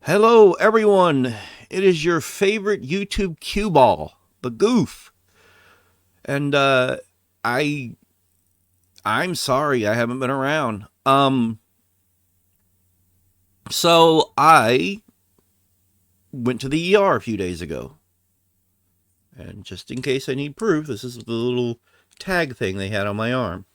Hello, everyone. It is your favorite YouTube cue ball, the Goof, and I I'm sorry I haven't been around. So I went to the ER a few days ago, and just in case I need proof, this is the little tag thing they had on my arm.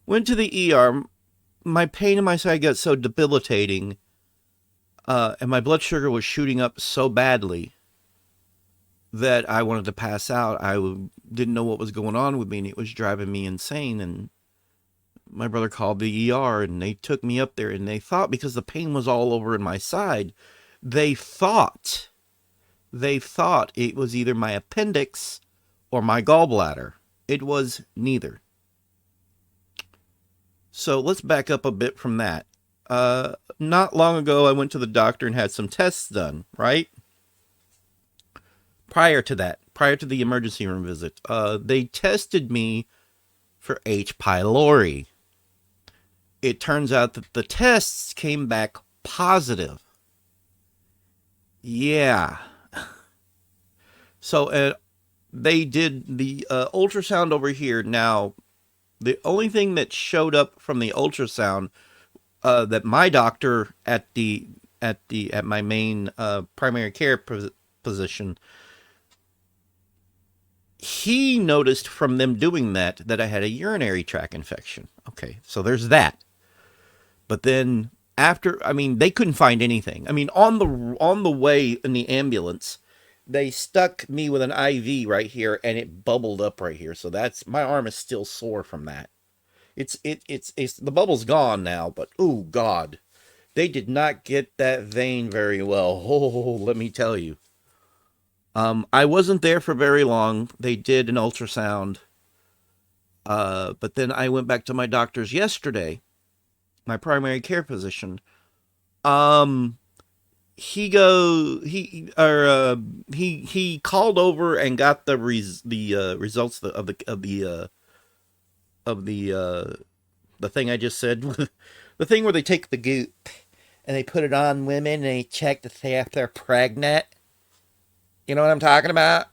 Went to the ER. My pain in my side got so debilitating, and my blood sugar was shooting up so badly that I wanted to pass out. Didn't know what was going on with me, and it was driving me insane. And my brother called the ER, and they took me up there, and they thought because the pain was all over in my side, they thought it was either my appendix or my gallbladder. It was neither. So let's back up a bit from that. Not long ago, I went to the doctor and had some tests done, right? Prior to the emergency room visit, they tested me for H. pylori. It turns out that the tests came back positive. Yeah. So they did the ultrasound over here. Now, the only thing that showed up from the ultrasound that my doctor at my main primary care position, he noticed from them doing that I had a urinary tract infection. Okay, so there's that. But then they couldn't find anything. I mean, on the way in the ambulance, they stuck me with an IV right here, and it bubbled up right here. So that's my arm is still sore from that. It's the bubble's gone now, but oh God, they did not get that vein very well. Oh, let me tell you. I wasn't there for very long. They did an ultrasound, but then I went back to my doctor's yesterday, my primary care physician. Um, he called over and got the results of the thing I just said, the thing where they take the goop and they put it on women and they check to see if they're pregnant. You know what I'm talking about?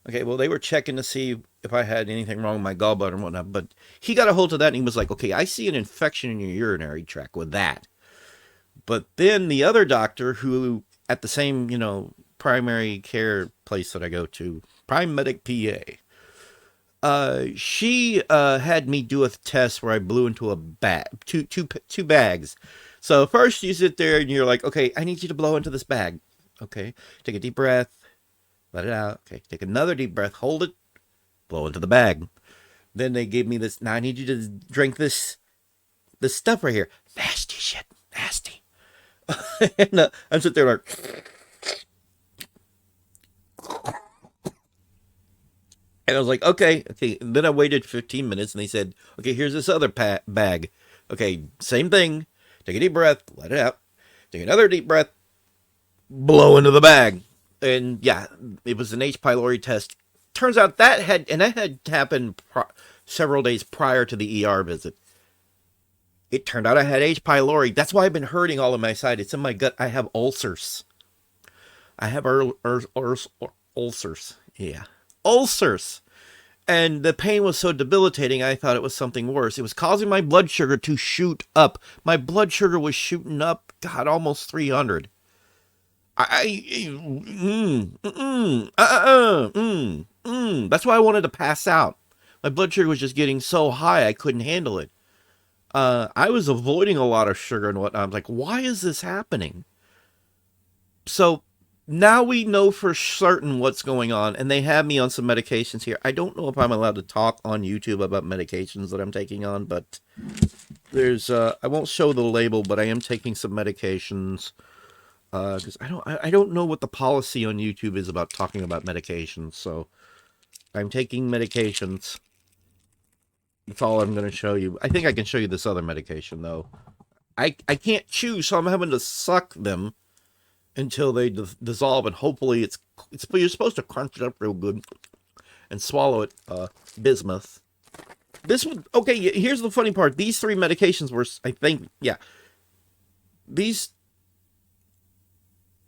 Okay, well, they were checking to see if I had anything wrong with my gallbladder and whatnot, but he got a hold of that and he was like, okay, I see an infection in your urinary tract with that. But then the other doctor, who at the same, primary care place that I go to, Prime Medic PA, she had me do a test where I blew into a bag, two bags. So first you sit there and you're like, okay, I need you to blow into this bag. Okay, take a deep breath, let it out. Okay, take another deep breath, hold it, blow into the bag. Then they gave me this. Now I need you to drink this stuff right here. Nasty shit, nasty. And I'm sitting there like, and I was like, okay. And then I waited 15 minutes, and they said, okay, here's this other bag. Okay, same thing. Take a deep breath, let it out. Take another deep breath, blow into the bag. And yeah, it was an H. pylori test. Turns out that had happened several days prior to the ER visit. It turned out I had H. pylori. That's why I've been hurting all of my side. It's in my gut. I have ulcers. I have ulcers. Yeah, ulcers. And the pain was so debilitating, I thought it was something worse. It was causing my blood sugar to shoot up. My blood sugar was shooting up, God, almost 300. That's why I wanted to pass out. My blood sugar was just getting so high, I couldn't handle it. I was avoiding a lot of sugar and whatnot. I'm like, why is this happening? So now we know for certain what's going on, and they have me on some medications here. I don't know if I'm allowed to talk on YouTube about medications that I'm taking on, but I won't show the label, but I am taking some medications. Because I don't know what the policy on YouTube is about talking about medications, so I'm taking medications. That's all I'm going to show you. I think I can show you this other medication, though. I can't chew, so I'm having to suck them until they dissolve, and hopefully you're supposed to crunch it up real good and swallow it, bismuth. Okay, here's the funny part. These three medications were, I think, yeah. These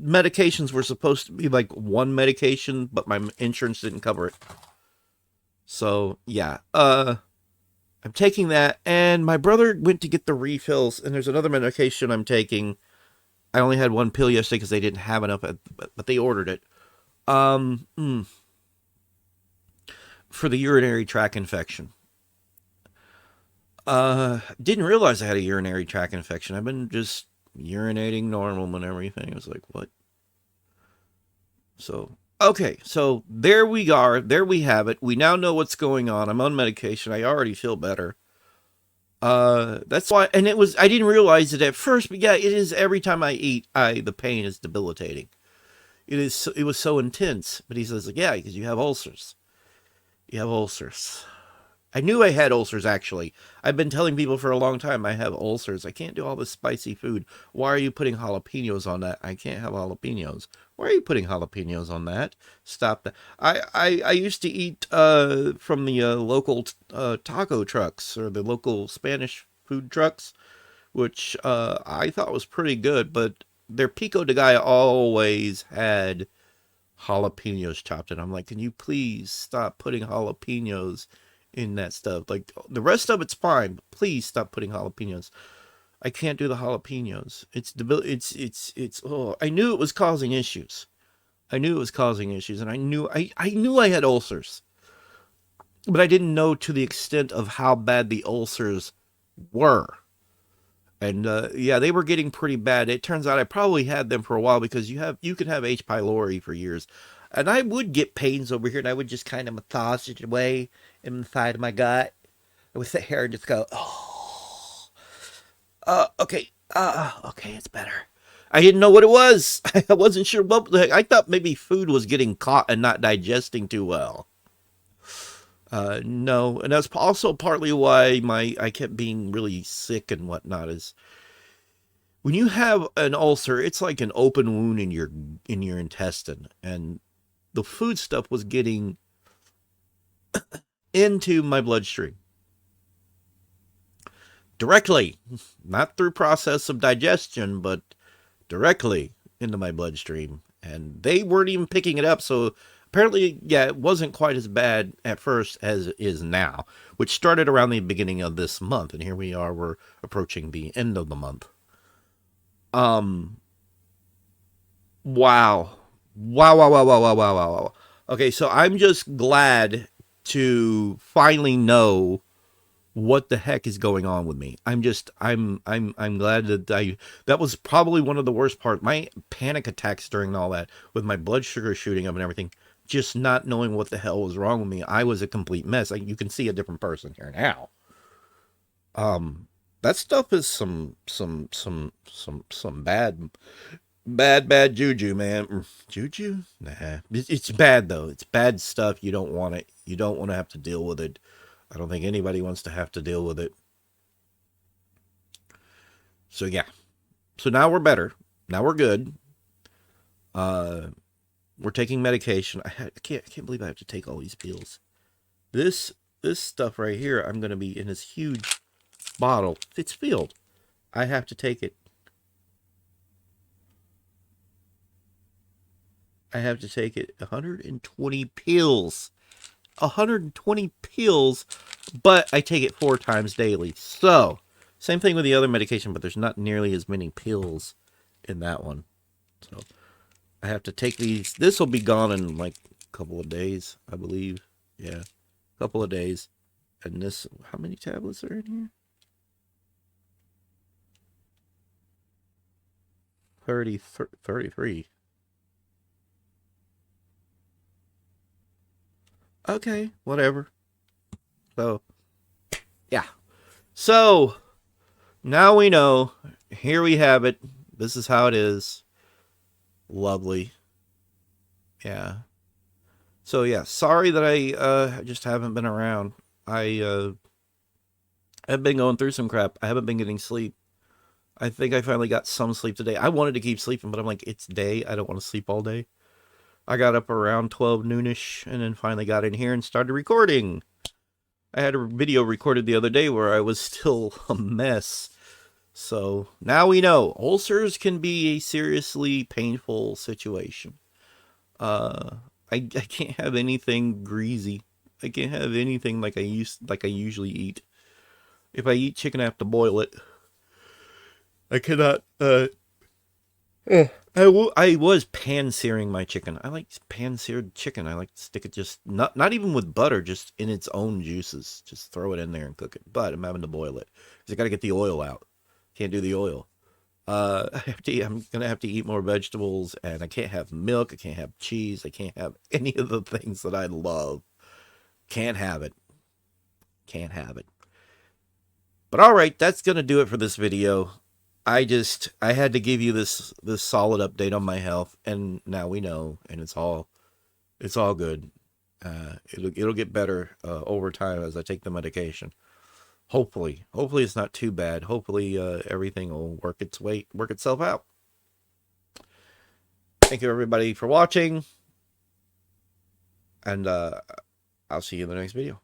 medications were supposed to be like one medication, but my insurance didn't cover it. So yeah, I'm taking that, and my brother went to get the refills, and there's another medication I'm taking. I only had one pill yesterday because they didn't have enough, but they ordered it. Um, mm, for the urinary tract infection. Didn't realize I had a urinary tract infection. I've been just urinating normal and everything. I was like, what? So, okay, so there we are. There we have it. We now know what's going on. I'm on medication. I already feel better. That's why, and I didn't realize it at first, but yeah, it is every time I eat, the pain is debilitating. It was so intense. But he says, like, yeah, because you have ulcers. You have ulcers. I knew I had ulcers, actually. I've been telling people for a long time I have ulcers. I can't do all this spicy food. Why are you putting jalapenos on that? I can't have jalapenos. Why are you putting jalapenos on that? Stop that. I used to eat from the local taco trucks, or the local Spanish food trucks, which I thought was pretty good, but their pico de gallo always had jalapenos chopped in. I'm like, can you please stop putting jalapenos in that stuff? Like, the rest of it's fine, but please stop putting jalapenos. I can't do the jalapenos. It's oh, I knew it was causing issues. I knew it was causing issues, and I knew I had ulcers, but I didn't know to the extent of how bad the ulcers were. And yeah, they were getting pretty bad. It turns out I probably had them for a while, because you can have H. pylori for years, and I would get pains over here, and I would just kind of massage it away inside of my gut. I would sit here and just go, oh, okay, okay, it's better. I didn't know what it was. I wasn't sure what the heck. I thought maybe food was getting caught and not digesting too well. No, and that's also partly why I kept being really sick and whatnot. Is when you have an ulcer, it's like an open wound in your intestine, and the food stuff was getting into my bloodstream directly, not through process of digestion, but directly into my bloodstream, and they weren't even picking it up. So apparently, yeah, it wasn't quite as bad at first as it is now, which started around the beginning of this month, and here we are. We're approaching the end of the month. Um, wow. Wow, wow, wow, wow, wow, wow, wow, wow. Okay, so I'm just glad to finally know what the heck is going on with me. I'm glad that that was probably one of the worst part. My panic attacks during all that, with my blood sugar shooting up and everything, just not knowing what the hell was wrong with me. I was a complete mess. Like, you can see a different person here now. Um, that stuff is some bad juju, man. Juju? Nah. It's bad, though. It's bad stuff. You don't want it. You don't want to have to deal with it. I don't think anybody wants to have to deal with it. So yeah. So now we're better. Now we're good. Uh, we're taking medication. I can't believe I have to take all these pills. This this stuff right here, I'm gonna be in this huge bottle. It's filled. I have to take it. I have to take it. 120 pills. 120 pills, but I take it 4 times daily. So, same thing with the other medication, but there's not nearly as many pills in that one. So, I have to take these. This will be gone in like a couple of days, I believe. Yeah, a couple of days. And this, how many tablets are in here? 30, 33. Okay, whatever. So, yeah. So, now we know. Here we have it. This is how it is. Lovely. Yeah. So yeah, sorry that I just haven't been around. I have been going through some crap. I haven't been getting sleep. I think I finally got some sleep today. I wanted to keep sleeping, but I'm like, it's day. I don't want to sleep all day. I got up around 12 noonish, and then finally got in here and started recording. I had a video recorded the other day where I was still a mess. So now we know ulcers can be a seriously painful situation. Uh, I can't have anything greasy. I can't have anything like I usually eat. If I eat chicken, I have to boil it. I cannot. I was pan searing my chicken. I like pan seared chicken. I like to stick it just not even with butter, just in its own juices. Just throw it in there and cook it. But I'm having to boil it because I got to get the oil out. Can't do the oil. I'm gonna have to eat more vegetables, and I can't have milk. I can't have cheese. I can't have any of the things that I love. Can't have it. Can't have it. But all right, that's gonna do it for this video. I had to give you this solid update on my health, and now we know, and it's all good. It'll get better over time as I take the medication. Hopefully it's not too bad. Hopefully everything will work itself out. Thank you everybody for watching, and I'll see you in the next video.